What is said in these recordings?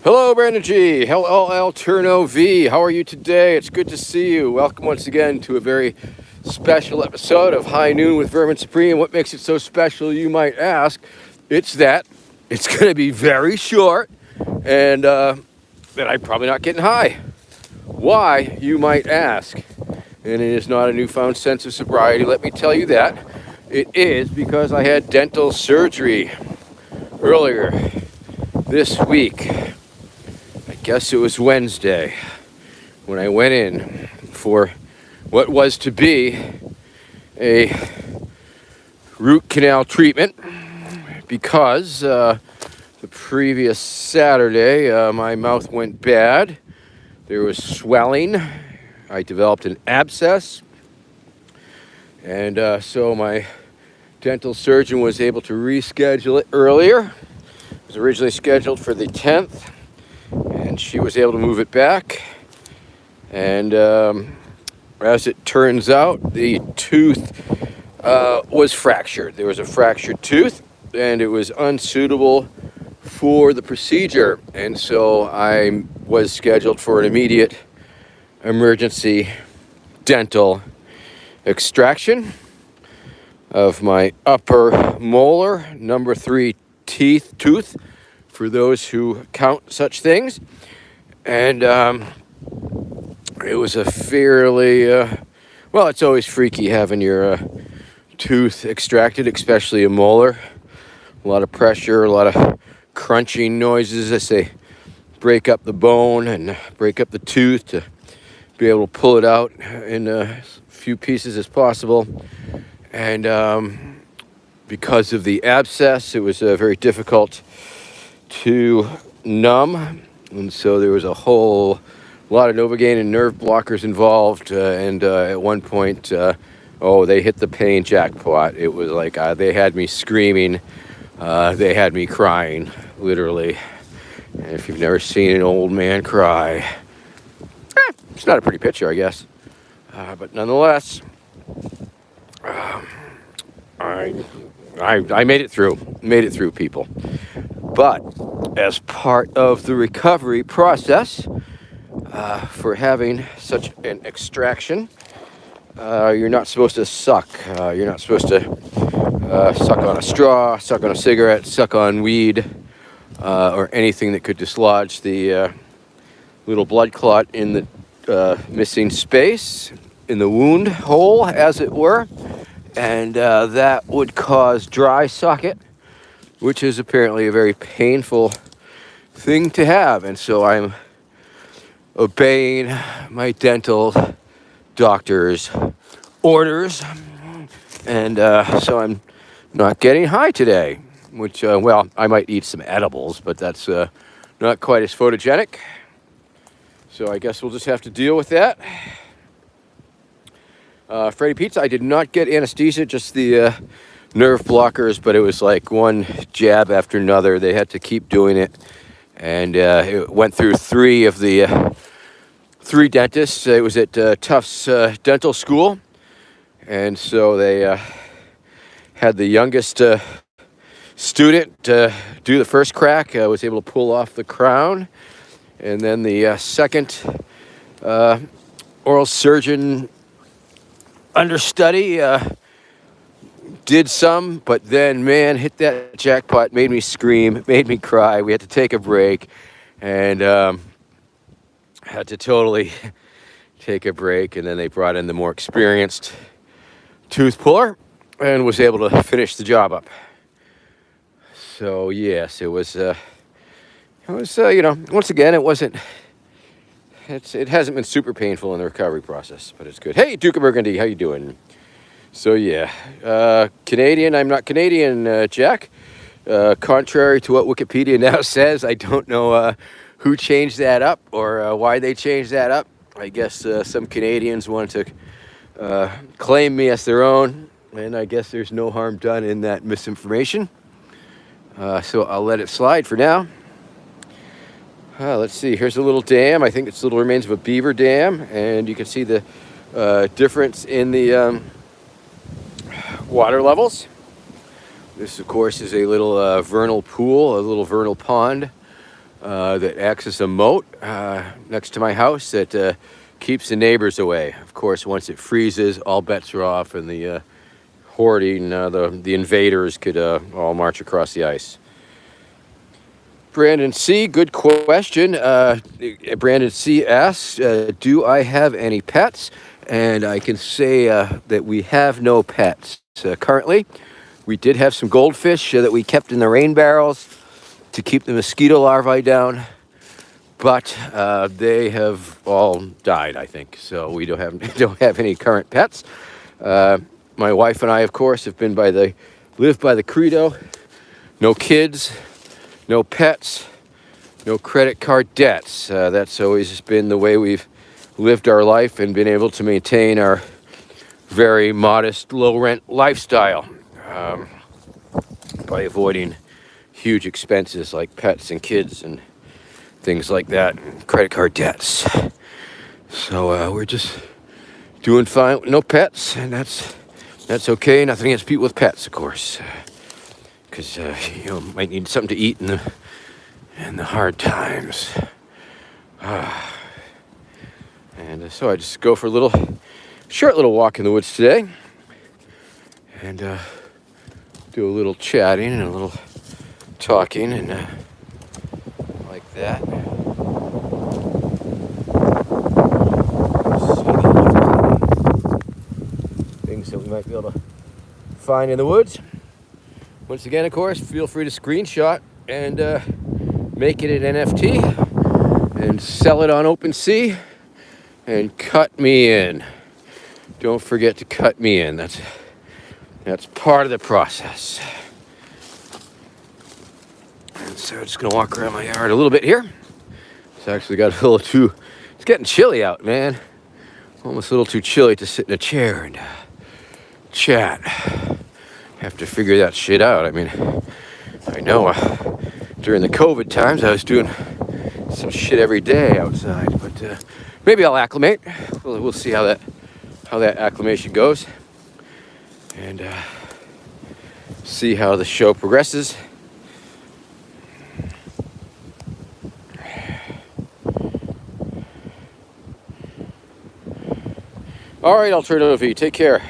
Hello, Brandon G. LLL Turno V. How are you today? It's good to see you. Welcome once again to a very special episode of High Noon with Vermin Supreme. What makes it so special, you might ask? It's that it's going to be very short and that I'm probably not getting high. Why, you might ask? And it is not a newfound sense of sobriety, let me tell you that. It is because I had dental surgery earlier this week. I guess it was Wednesday when I went in for what was to be a root canal treatment because the previous Saturday my mouth went bad. There was swelling. I developed an abscess, and so my dental surgeon was able to reschedule it earlier. It was originally scheduled for the 10th, and she was able to move it back. And as it turns out, the tooth was fractured. There was a fractured tooth, and it was unsuitable for the procedure. And so I was scheduled for an immediate emergency dental extraction of my upper molar, number 3 tooth, for those who count such things. And it was a fairly, well, it's always freaky having your tooth extracted, especially a molar. A lot of pressure, a lot of crunching noises as they break up the bone and break up the tooth to be able to pull it out in as few pieces as possible. And because of the abscess, it was very difficult to numb, and so there was a whole lot of Novocaine and nerve blockers involved, and at one point, they hit the pain jackpot. It was like they had me screaming, they had me crying, literally. And if you've never seen an old man cry, it's not a pretty picture, I guess, but nonetheless, I made it through, people. But as part of the recovery process for having such an extraction, you're not supposed to suck. You're not supposed to suck on a straw, suck on a cigarette, suck on weed, or anything that could dislodge the little blood clot in the missing space, in the wound hole, as it were. And that would cause dry socket, which is apparently a very painful thing to have. And so I'm obeying my dental doctor's orders. And so I'm not getting high today, which, I might eat some edibles, but that's not quite as photogenic. So I guess we'll just have to deal with that. Freddy Pizza, I did not get anesthesia, just the nerve blockers, but it was like one jab after another. They had to keep doing it, and it went through three dentists. It was at Tufts Dental School, and so they had the youngest student do the first crack. I was able to pull off the crown, and then the second oral surgeon understudy did some, but then, man, hit that jackpot, made me scream, made me cry. We had to take a break, and had to totally take a break. And then they brought in the more experienced tooth puller and was able to finish the job up. So yes, it was once again, it hasn't been super painful in the recovery process, but it's good. Hey, Duke of Burgundy, how you doing? So yeah, Canadian. I'm not Canadian, Jack. Contrary to what Wikipedia now says, I don't know who changed that up or why they changed that up. I guess some Canadians wanted to claim me as their own, and I guess there's no harm done in that misinformation. So I'll let it slide for now. Let's see, here's a little dam. I think it's little remains of a beaver dam, and you can see the difference in the water levels. This, of course, is a little vernal pool, a little vernal pond that acts as a moat next to my house that keeps the neighbors away. Of course, once it freezes, all bets are off, and the hoarding, the invaders could all march across the ice. Brandon C., good question. Brandon C. asks, do I have any pets? And I can say that we have no pets currently. We did have some goldfish that we kept in the rain barrels to keep the mosquito larvae down, but they have all died, I think. So we don't have any current pets. My wife and I, of course, have lived by the credo: no kids, no pets, no credit card debts. That's always been the way we've lived our life and been able to maintain our very modest, low-rent lifestyle by avoiding huge expenses like pets and kids and things like that, and credit card debts. So we're just doing fine with no pets, and that's okay. Nothing against people with pets, of course, because might need something to eat in the hard times. And so I just go for a short little walk in the woods today, and do a little chatting and a little talking and like that. Things that we might be able to find in the woods. Once again, of course, feel free to screenshot and make it an NFT and sell it on OpenSea and cut me in. Don't forget to cut me in. That's part of the process. And so I'm just gonna walk around my yard a little bit here. It's actually got it's getting chilly out, man. Almost a little too chilly to sit in a chair and chat. Have to figure that shit out. I mean, I know during the COVID times I was doing some shit every day outside, but maybe I'll acclimate. We'll see how that acclimation goes, and see how the show progresses. All right, Alternative V, take care.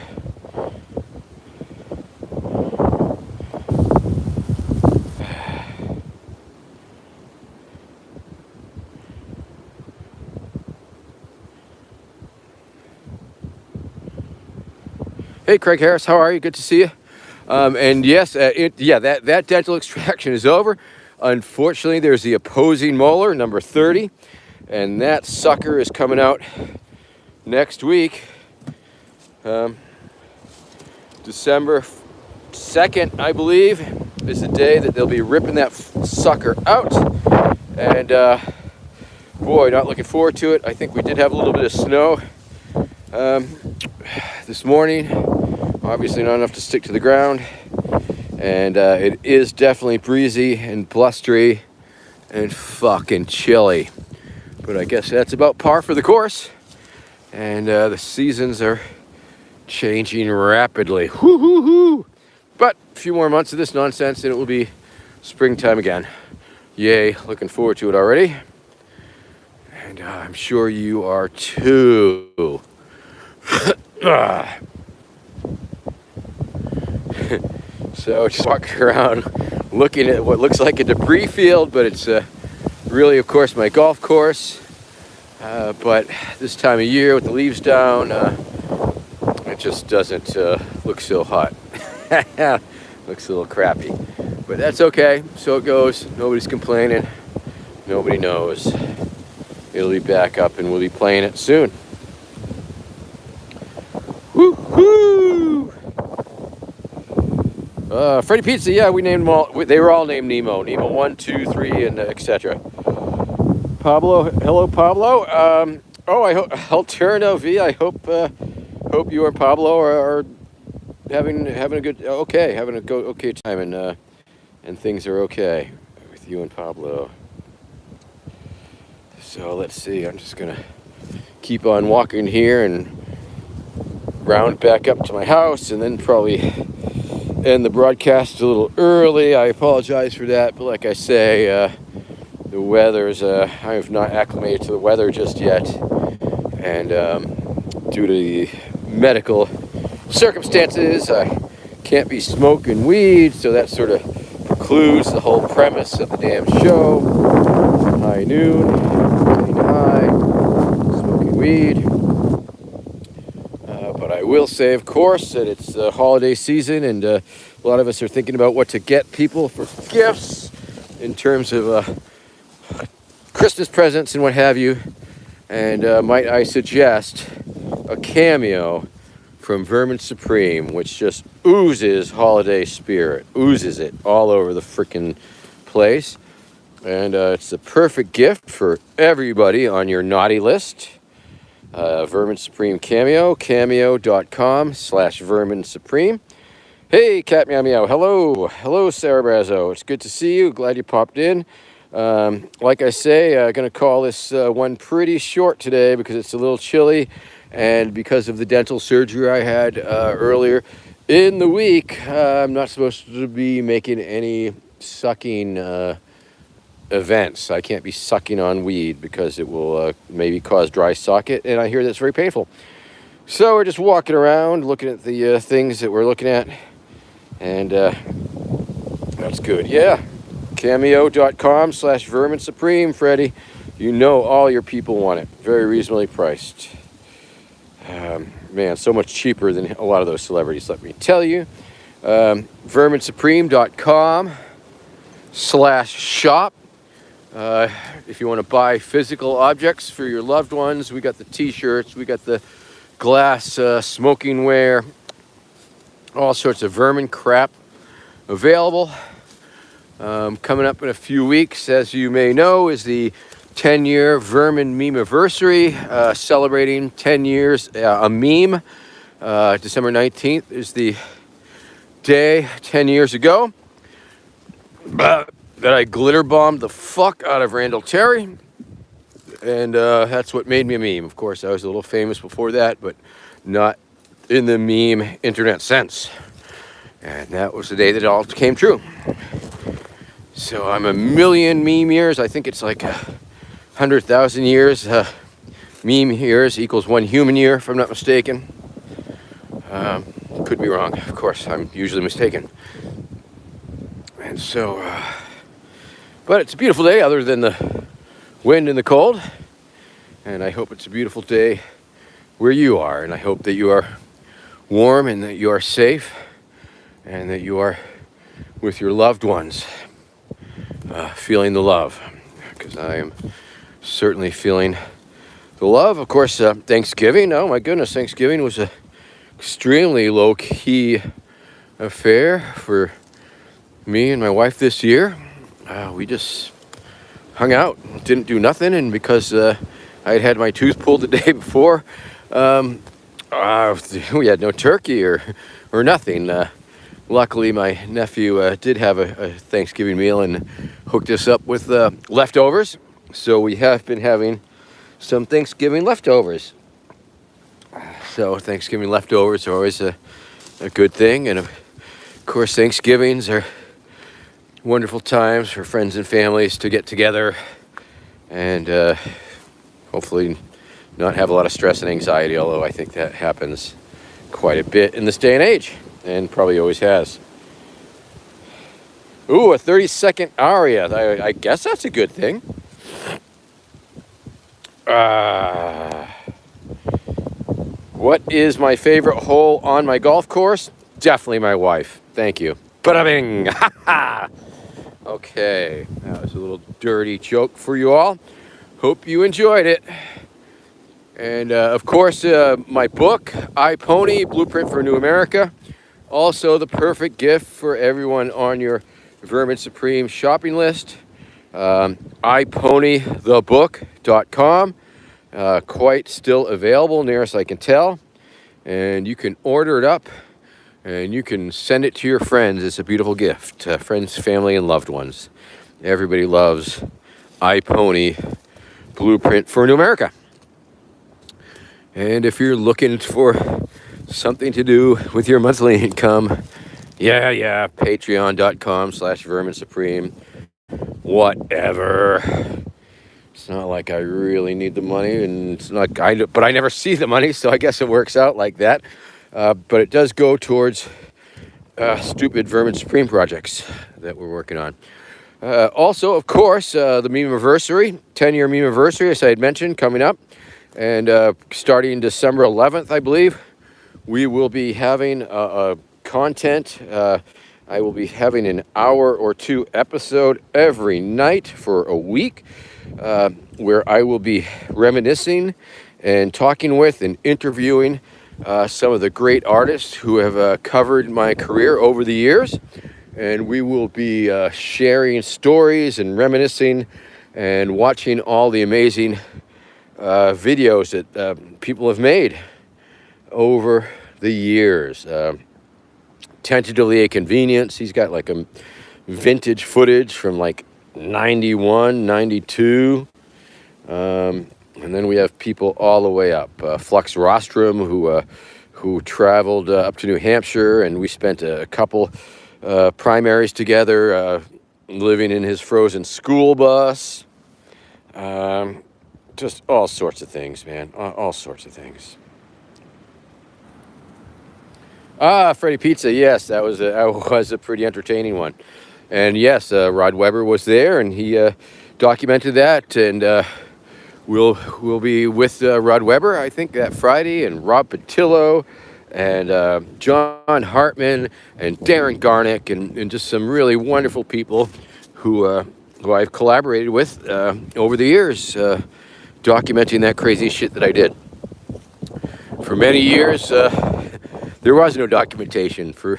Hey, Craig Harris, how are you? Good to see you. And yes, that dental extraction is over. Unfortunately, there's the opposing molar, number 30, and that sucker is coming out next week. December 2nd, I believe, is the day that they'll be ripping that sucker out. And boy, not looking forward to it. I think we did have a little bit of snow this morning. Obviously not enough to stick to the ground. And it is definitely breezy and blustery and fucking chilly. But I guess that's about par for the course. And the seasons are changing rapidly. Woo-hoo-hoo! But a few more months of this nonsense and it will be springtime again. Yay, looking forward to it already. And I'm sure you are too. So just walking around looking at what looks like a debris field, but it's really, of course, my golf course. But this time of year with the leaves down, it just doesn't look so hot. Looks a little crappy, but that's okay. So it goes. Nobody's complaining. Nobody knows. It'll be back up and we'll be playing it soon. Woo-hoo! Freddy Pizza, yeah, we named them all. They were all named Nemo. Nemo 1, 2, 3, and etc. Pablo, hello, Pablo. I hope Alterno V. I hope you and Pablo are having a good okay time and things are okay with you and Pablo. So let's see. I'm just gonna keep on walking here and round back up to my house, and then probably end the broadcast a little early. I apologize for that, but like I say, The weather's, I have not acclimated to the weather just yet. And due to the medical circumstances, I can't be smoking weed, so that sort of precludes the whole premise of the damn show. High noon, getting high, smoking weed. But I will say, of course, that it's the holiday season, and a lot of us are thinking about what to get people for gifts in terms of Christmas presents and what have you. And might I suggest a cameo from Vermin Supreme, which just oozes holiday spirit, oozes it all over the freaking place. And it's the perfect gift for everybody on your naughty list. Vermin Supreme Cameo, cameo.com/Vermin Supreme. Hey, Cat Meow Meow. Hello. Hello, Sarah Brazo. It's good to see you. Glad you popped in. Like I say, I'm going to call this one pretty short today because it's a little chilly, and because of the dental surgery I had earlier in the week, I'm not supposed to be making any sucking events. I can't be sucking on weed because it will maybe cause dry socket, and I hear that's very painful. So we're just walking around looking at the things that we're looking at, and that's good. Yeah, cameo.com/Vermin Supreme, Freddie. You know all your people want it. Very reasonably priced. Man, so much cheaper than a lot of those celebrities, let me tell you. verminsupreme.com/shop. If you want to buy physical objects for your loved ones, we got the t-shirts, we got the glass smoking ware, all sorts of vermin crap available. Coming up in a few weeks, as you may know, is the 10-year Vermin Meme-iversary, celebrating 10 years, a meme. December 19th is the day 10 years ago that I glitter bombed the fuck out of Randall Terry. And that's what made me a meme. Of course, I was a little famous before that, but not in the meme internet sense. And that was the day that it all came true. So I'm a million meme years. I think it's like 100,000 years. Meme years equals 1 human year, if I'm not mistaken. Could be wrong. Of course, I'm usually mistaken. And so, but it's a beautiful day other than the wind and the cold. And I hope it's a beautiful day where you are. And I hope that you are warm and that you are safe and that you are with your loved ones, feeling the love. Because I am certainly feeling the love. Of course, Thanksgiving. Oh my goodness, Thanksgiving was an extremely low-key affair for me and my wife this year. We just hung out, didn't do nothing, and because I had my tooth pulled the day before, we had no turkey or nothing. Luckily, my nephew did have a Thanksgiving meal and hooked us up with leftovers. So we have been having some Thanksgiving leftovers. So Thanksgiving leftovers are always a good thing. And of course, Thanksgivings are wonderful times for friends and families to get together and hopefully not have a lot of stress and anxiety, although I think that happens quite a bit in this day and age, and probably always has. Ooh, a 30-second aria. I guess that's a good thing. What is my favorite hole on my golf course? Definitely my wife. Thank you. Bada bing! Okay, that was a little dirty joke for you all. Hope you enjoyed it. And of course, my book, iPony, Blueprint for a New America. Also the perfect gift for everyone on your Vermin Supreme shopping list. iPonythebook.com. Quite still available, nearest I can tell. And you can order it up and you can send it to your friends. It's a beautiful gift. Friends, family, and loved ones. Everybody loves iPony, Blueprint for a New America. And if you're looking for something to do with your monthly income, patreon.com/Vermin Supreme. whatever. It's not like I really need the money, and it's not. But I never see the money, so I guess it works out like that. But it does go towards stupid Vermin Supreme projects that we're working on. Also, of course, the meme-iversary, 10-year meme-iversary, as I had mentioned, coming up. And starting December 11th, I believe, we will be having content. I will be having an hour or two episode every night for a week, where I will be reminiscing and talking with and interviewing some of the great artists who have covered my career over the years. And we will be sharing stories and reminiscing and watching all the amazing videos that people have made over the years. Tentatively a Convenience. He's got like a vintage footage from like 91, 92. And then we have people all the way up. Flux Rostrum, who traveled up to New Hampshire, and we spent a couple primaries together, living in his frozen school bus. Just all sorts of things, man. All sorts of things. Freddy Pizza. Yes, that was a pretty entertaining one. And yes, Rod Weber was there, and he documented that. And we'll be with Rod Weber, I think, that Friday, and Rob Patillo, and John Hartman, and Darren Garnick, and just some really wonderful people who I've collaborated with over the years, documenting that crazy shit that I did. For many years, there was no documentation. For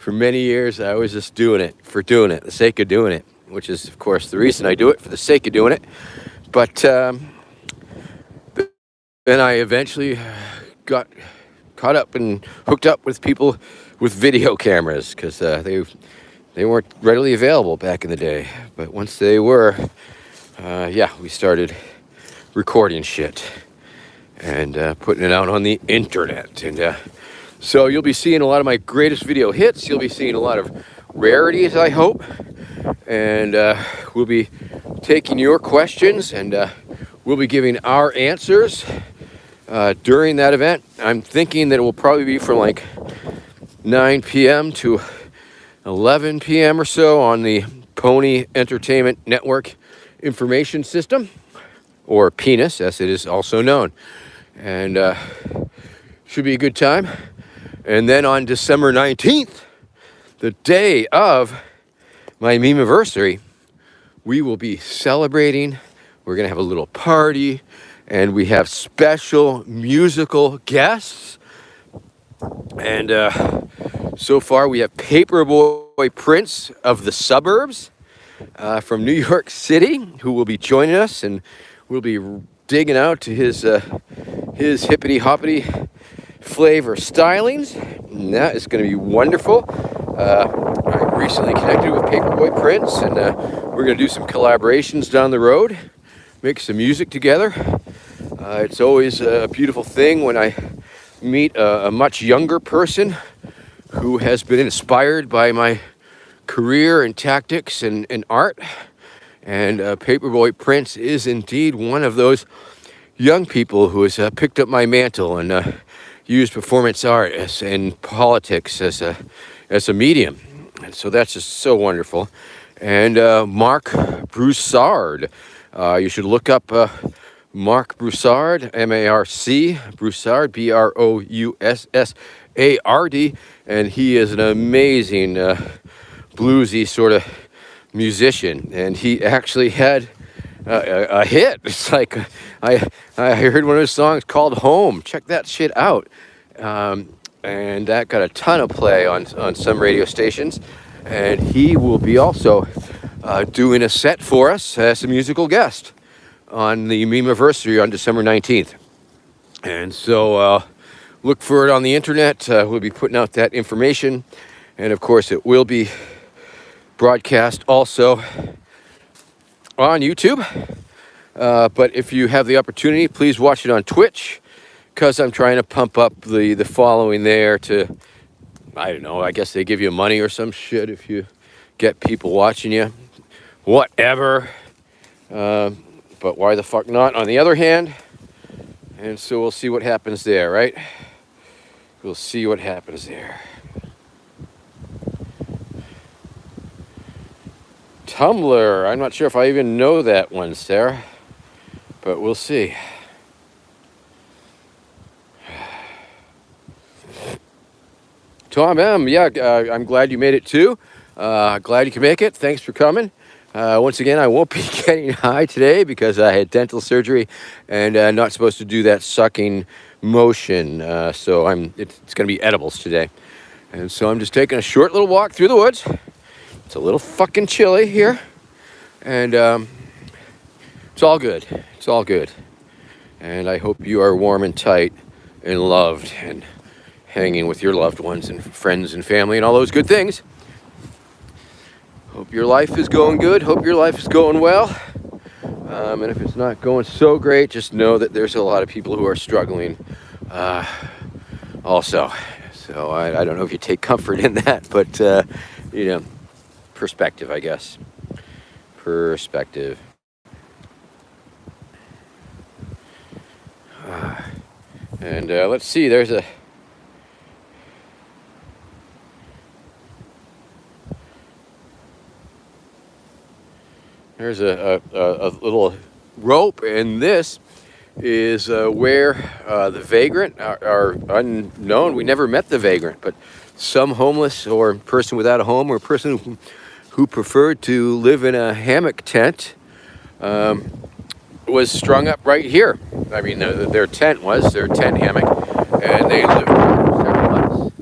many years, I was just doing it for doing it, the sake of doing it, which is, of course, the reason I do it, for the sake of doing it. But then I eventually got caught up and hooked up with people with video cameras, because they weren't readily available back in the day. But once they were, we started recording shit and putting it out on the internet. And so you'll be seeing a lot of my greatest video hits. You'll be seeing a lot of rarities, I hope. And we'll be taking your questions, and we'll be giving our answers during that event. I'm thinking that it will probably be from like 9 p.m. to 11 p.m. or so on the Pony Entertainment Network Information System, or PENIS, as it is also known. And should be a good time. And then on December 19th, the day of my meme-iversary, we will be celebrating. We're going to have a little party, and we have special musical guests. And so far, we have Paperboy Prince of the Suburbs from New York City, who will be joining us, and we'll be digging out to his hippity-hoppity flavor stylings, and that is going to be wonderful. I recently connected with Paperboy Prince, and we're going to do some collaborations down the road, make some music together. It's always a beautiful thing when I meet a much younger person who has been inspired by my career and tactics and art. And Paperboy Prince is indeed one of those young people who has picked up my mantle and used performance art and politics as a medium. And so that's just so wonderful. And Marc Broussard. You should look up Marc Broussard, M-A-R-C, Broussard, B-R-O-U-S-S-A-R-D. And he is an amazing bluesy sort of musician. And he actually had a hit. It's like I heard one of his songs called Home. Check that shit out. And that got a ton of play on some radio stations. And he will be also doing a set for us as a musical guest on the meme-iversary on December 19th. And so look for it on the internet. We'll be putting out that information. And of course, it will be broadcast also on YouTube. But if you have the opportunity, please watch it on Twitch, because I'm trying to pump up the following there to, I don't know, I guess they give you money or some shit if you get people watching you. whatever. But why the fuck not on the other hand? And so we'll see what happens there, right? We'll see what happens there. Tumblr. I'm not sure if I even know that one, Sarah, but we'll see. Tom M. Yeah, I'm glad you made it too. Glad you could make it. Thanks for coming. Once again, I won't be getting high today because I had dental surgery and not supposed to do that sucking motion. So it's going to be edibles today. And so I'm just taking a short little walk through the woods. It's a little fucking chilly here. And it's all good. It's all good. And I hope you are warm and tight and loved and hanging with your loved ones and friends and family and all those good things. Hope your life is going good. Hope your life is going well. And if it's not going so great, just know that there's a lot of people who are struggling also. So I don't know if you take comfort in that, but, perspective, I guess. Perspective. And let's see, there's a little rope, and this is where the vagrant are unknown. We never met the vagrant, but some homeless or person without a home or person who preferred to live in a hammock tent was strung up right here. I mean, their tent hammock, and they lived there for several months.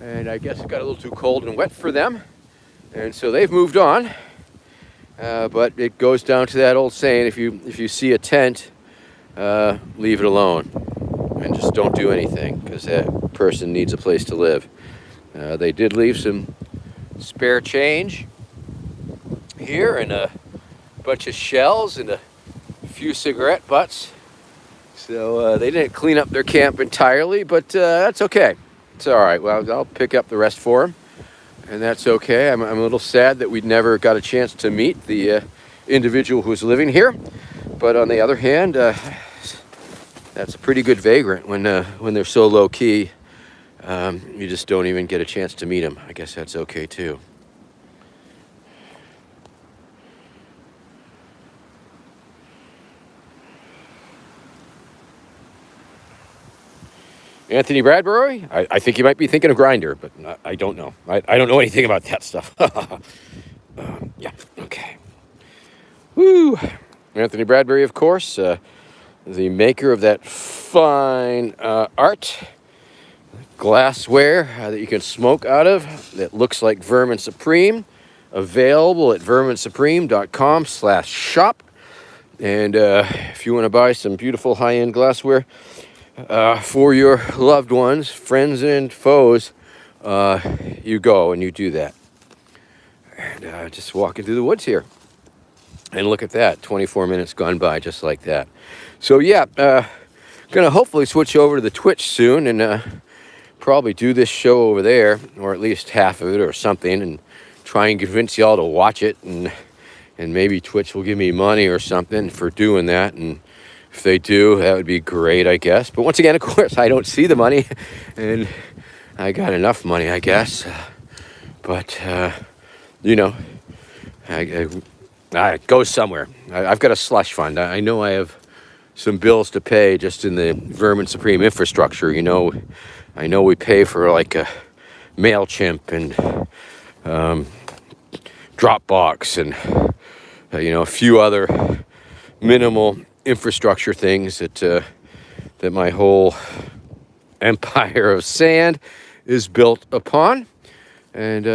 And I guess it got a little too cold and wet for them, and so they've moved on. But it goes down to that old saying: if you see a tent, leave it alone, and just don't do anything, because that person needs a place to live. They did leave some spare change here, and a bunch of shells, and a few cigarette butts. So they didn't clean up their camp entirely, but that's okay. It's all right. Well, I'll pick up the rest for them. And that's okay. I'm a little sad that we never got a chance to meet the individual who's living here. But on the other hand, that's a pretty good vagrant when they're so low key. You just don't even get a chance to meet them. I guess that's okay too. Anthony Bradbury? I think you might be thinking of Grinder, but I don't know. I don't know anything about that stuff. Yeah, okay. Woo! Anthony Bradbury, of course, the maker of that fine art glassware that you can smoke out of that looks like Vermin Supreme, available at verminsupreme.com/shop. And if you want to buy some beautiful high-end glassware for your loved ones, friends and foes, you go and you do that. And just walking through the woods here. And look at that, 24 minutes gone by just like that. So yeah, gonna hopefully switch over to the Twitch soon and probably do this show over there, or at least half of it or something, and try and convince y'all to watch it, and maybe Twitch will give me money or something for doing that. And if they do, that would be great, I guess. But once again, of course, I don't see the money, and I got enough money, I guess. But it goes somewhere. I've got a slush fund. I know I have some bills to pay just in the Vermin Supreme infrastructure. I know we pay for like a MailChimp and Dropbox and a few other minimal infrastructure things that my whole empire of sand is built upon, and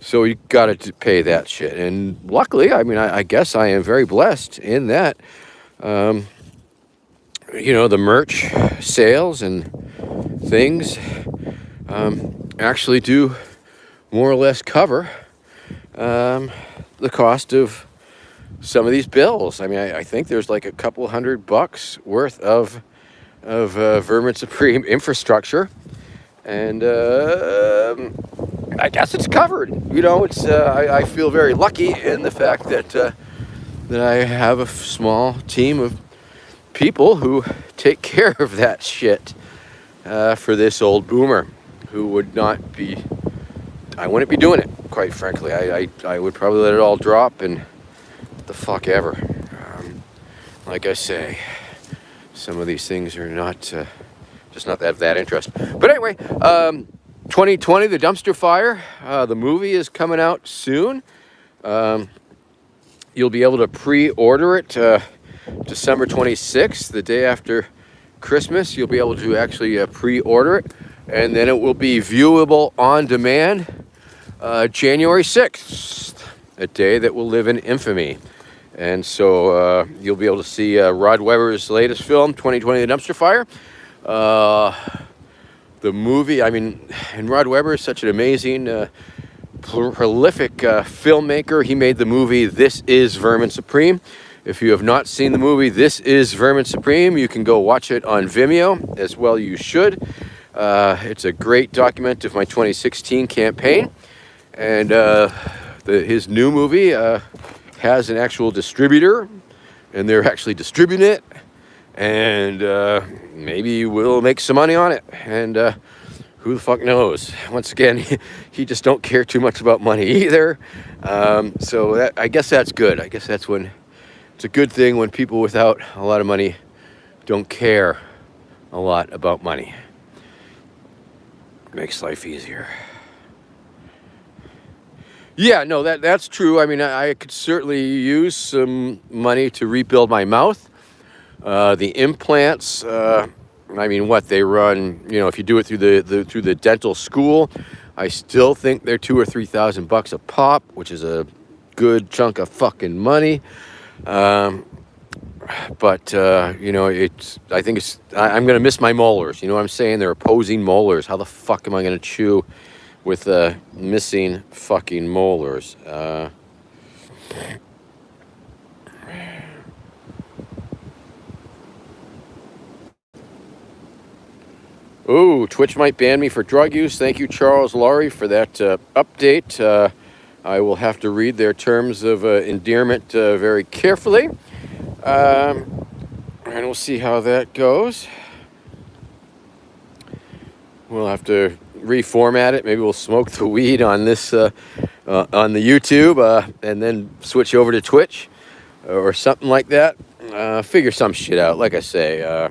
so you got to pay that shit. And luckily, I guess I am very blessed in that the merch sales and things actually do more or less cover the cost of some of these bills. I think there's like a couple $100 worth of Vermin Supreme infrastructure, and I guess it's covered. It's I feel very lucky in the fact that I have a small team of people who take care of that shit for this old boomer who would not be. I wouldn't be doing it, quite frankly. I would probably let it all drop and what the fuck ever. Like I say, some of these things are not just not that interesting. But anyway, 2020, the dumpster fire. The movie is coming out soon. You'll be able to pre-order it December 26th, the day after Christmas. You'll be able to actually pre-order it, and then it will be viewable on demand January 6th, a day that will live in infamy. And so you'll be able to see Rod Webber's latest film, 2020, The Dumpster Fire. The movie, and Rod Webber is such an amazing, prolific filmmaker. He made the movie This Is Vermin Supreme. If you have not seen the movie This Is Vermin Supreme, you can go watch it on Vimeo, as well you should. It's a great document of my 2016 campaign. And his new movie has an actual distributor, and they're actually distributing it, and maybe we'll make some money on it, and who the fuck knows. Once again, he just don't care too much about money either, so I guess that's good. I guess that's when it's a good thing when people without a lot of money don't care a lot about money. It makes life easier. Yeah, no, that's true. I could certainly use some money to rebuild my mouth. The implants, what they run, if you do it through the dental school, I still think they're $2,000 or $3,000 a pop, which is a good chunk of fucking money. But I think I'm gonna miss my molars. You know what I'm saying? They're opposing molars. How the fuck am I gonna chew with missing fucking molars? Ooh, Twitch might ban me for drug use. Thank you, Charles Laurie, for that update. I will have to read their terms of endearment very carefully. And we'll see how that goes. We'll have to reformat it. Maybe we'll smoke the weed on this on the YouTube and then switch over to Twitch or something like that. Figure some shit out. Like I say,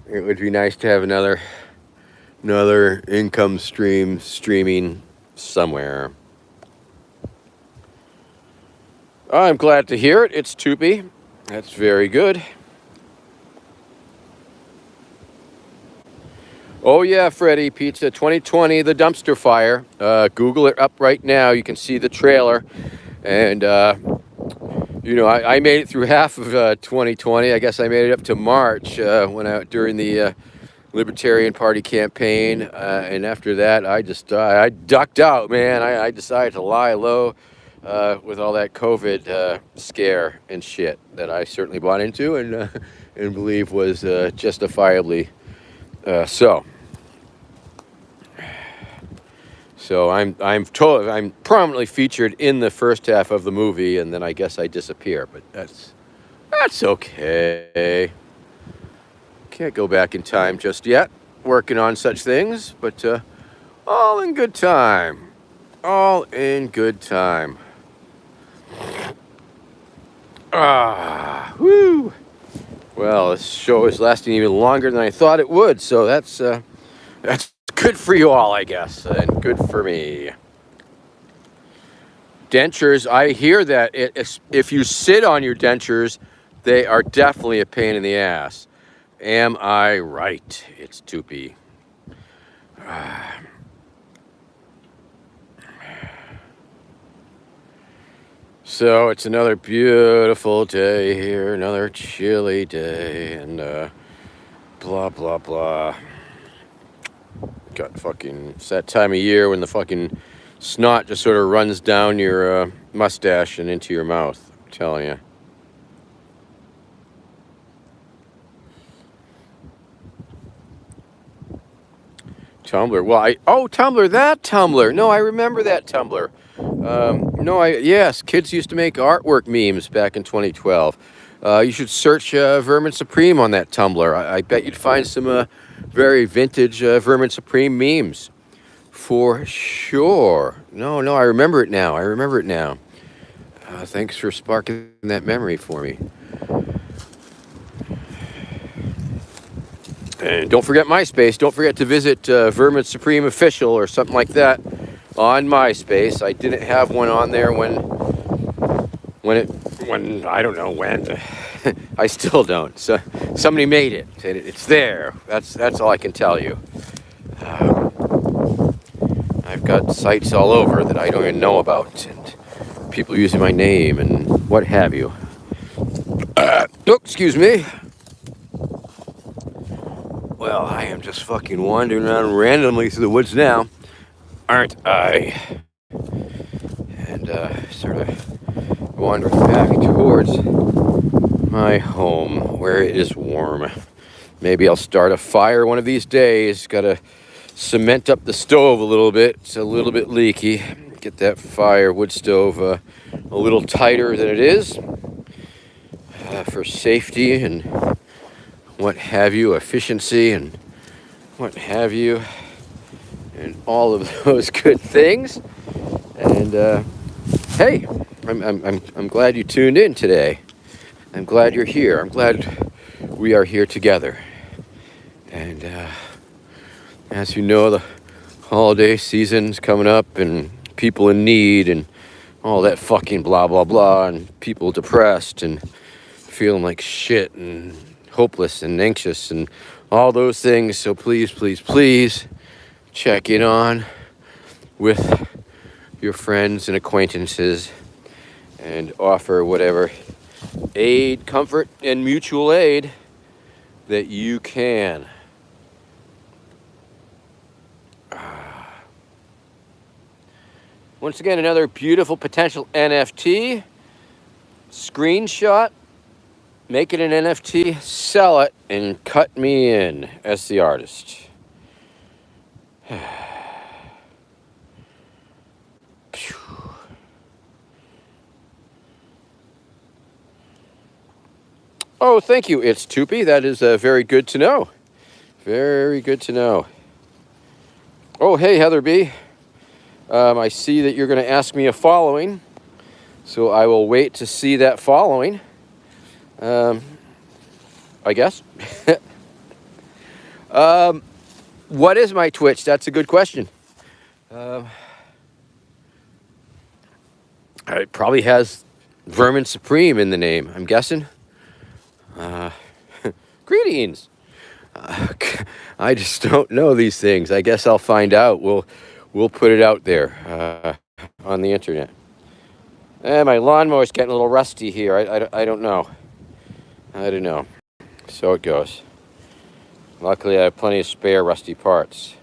it would be nice to have another income streaming somewhere. I'm glad to hear it. It's Toopy. That's very good. Oh yeah, Freddy Pizza 2020, the dumpster fire. Google it up right now. You can see the trailer. And, I made it through half of 2020. I guess I made it up to March during the Libertarian Party campaign. And after that, I ducked out, man. I decided to lie low with all that COVID scare and shit that I certainly bought into and believe was justifiably so. So I'm prominently featured in the first half of the movie, and then I guess I disappear. But that's okay. Can't go back in time just yet. Working on such things, but all in good time. All in good time. Woo! Well, this show is lasting even longer than I thought it would, so that's good for you all, I guess, and good for me. Dentures, I hear that if you sit on your dentures, they are definitely a pain in the ass. Am I right? It's Toopy. So it's another beautiful day here, another chilly day, and blah, blah, blah. It's that time of year when the fucking snot just sort of runs down your mustache and into your mouth. I'm telling you. Tumblr. Well, Tumblr, that Tumblr. No, I remember that Tumblr. No, yes, kids used to make artwork memes back in 2012. You should search Vermin Supreme on that Tumblr. I bet you'd find some very vintage Vermin Supreme memes. For sure. No, I remember it now. Thanks for sparking that memory for me. And don't forget MySpace. Don't forget to visit Vermin Supreme Official or something like that on MySpace. I didn't have one on there when I don't know when. I still don't. So somebody made it. It's there. That's all I can tell you. I've got sites all over that I don't even know about, and people using my name and what have you. Excuse me. Well, I am just fucking wandering around randomly through the woods now, aren't I? And sort of wandering back towards my home where it is warm. Maybe I'll start a fire one of these days. Gotta cement up the stove a little bit. It's a little bit leaky. Get that wood stove a little tighter than it is for safety and what have you, efficiency and what have you, and all of those good things. And hey, I'm glad you tuned in today. I'm glad you're here. I'm glad we are here together. And as you know, the holiday season's coming up, and people in need, and all that fucking blah blah blah, and people depressed and feeling like shit and hopeless and anxious and all those things. So please check in on with your friends and acquaintances and offer whatever aid, comfort, and mutual aid that you can. Once again, another beautiful potential NFT. Screenshot, make it an NFT, sell it, and cut me in as the artist. Oh, thank you. It's Toopy. That is very good to know. Very good to know. Oh, hey, Heather B. I see that you're going to ask me a following, so I will wait to see that following. I guess. What is my Twitch? That's a good question. It probably has Vermin Supreme in the name, I'm guessing. Greetings. I just don't know these things. I guess I'll find out. We'll put it out there on the internet. My lawnmower's getting a little rusty here. I don't know. I don't know. So it goes. Luckily, I have plenty of spare rusty parts.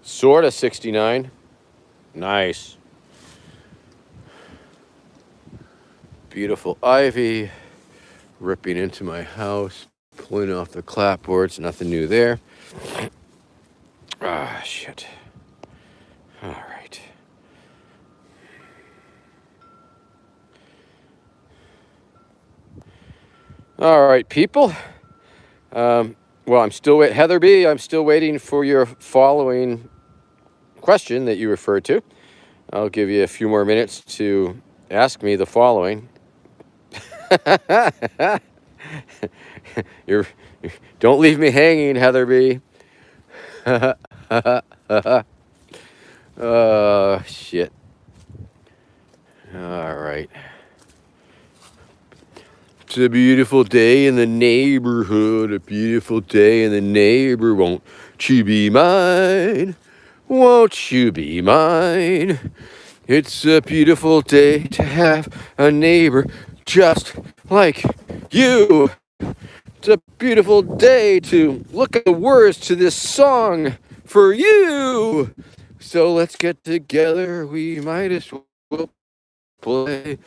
Sorta 69. Nice. Beautiful ivy ripping into my house, pulling off the clapboards. Nothing new there. Ah, shit. All right. All right, people. Well, I'm still Heather B. I'm still waiting for your following question that you referred to. I'll give you a few more minutes to ask me the following. Don't leave me hanging, Heather B. Oh, shit. All right. It's a beautiful day in the neighborhood, a beautiful day in the neighbor. Won't you be mine? Won't you be mine? It's a beautiful day to have a neighbor just like you. It's a beautiful day to look at the words to this song for you. So let's get together. We might as well play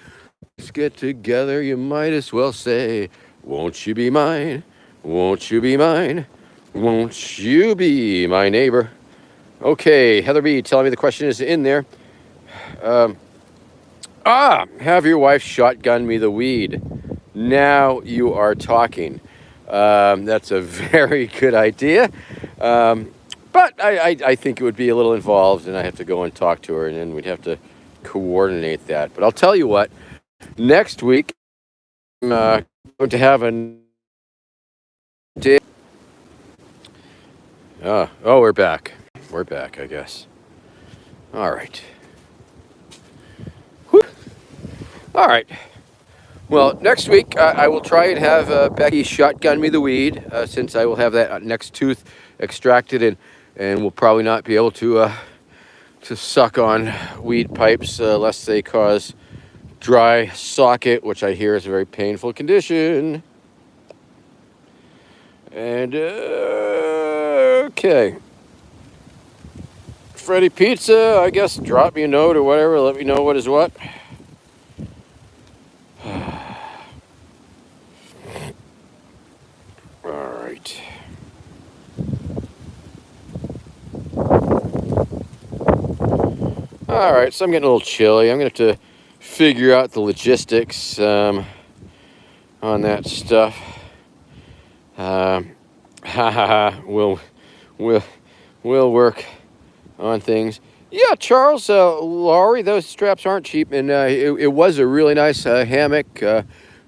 get together, you might as well say, won't you be mine? Won't you be mine? Won't you be my neighbor? Okay, Heather B, telling me the question is in there. Have your wife shotgun me the weed. Now you are talking. That's a very good idea. But I think it would be a little involved, and I have to go and talk to her, and then we'd have to coordinate that. But I'll tell you what, next week, I'm going to have a day. We're back. We're back, I guess. All right. Whew. All right. Well, next week I will try and have Becky shotgun me the weed, since I will have that next tooth extracted, and will probably not be able to suck on weed pipes lest they cause dry socket, which I hear is a very painful condition. And okay, Freddy Pizza, I guess drop me a note or whatever. Let me know what is what. All right, so I'm getting a little chilly. I'm going to have to figure out the logistics on that stuff. We'll work on things. Yeah, Charles, Laurie, those straps aren't cheap, and it was a really nice hammock.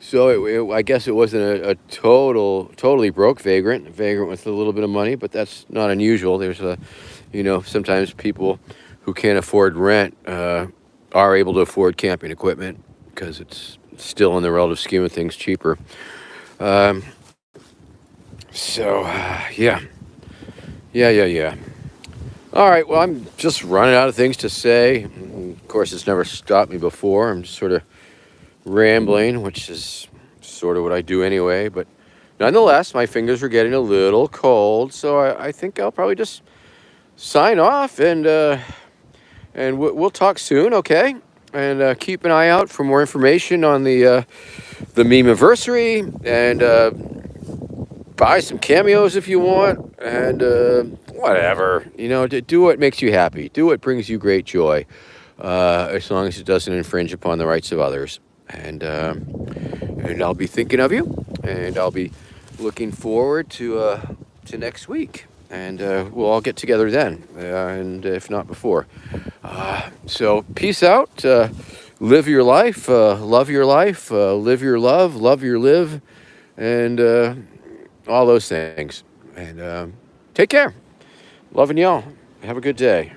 So I guess it wasn't a totally broke vagrant with a little bit of money, but that's not unusual. There's sometimes people who can't afford rent are able to afford camping equipment because it's still, in the relative scheme of things, cheaper. Yeah. All right, well, I'm just running out of things to say. Of course, it's never stopped me before. I'm just sort of rambling, which is sort of what I do anyway. But nonetheless, my fingers are getting a little cold, so I think I'll probably just sign off, and we'll talk soon, okay? And keep an eye out for more information on the meme-iversary, and buy some cameos if you want, and whatever. Do what makes you happy. Do what brings you great joy, as long as it doesn't infringe upon the rights of others. And I'll be thinking of you, and I'll be looking forward to next week. And we'll all get together then, and if not before. So peace out. Live your life. Love your life. Live your love. Love your live. And all those things. And take care. Loving y'all. Have a good day.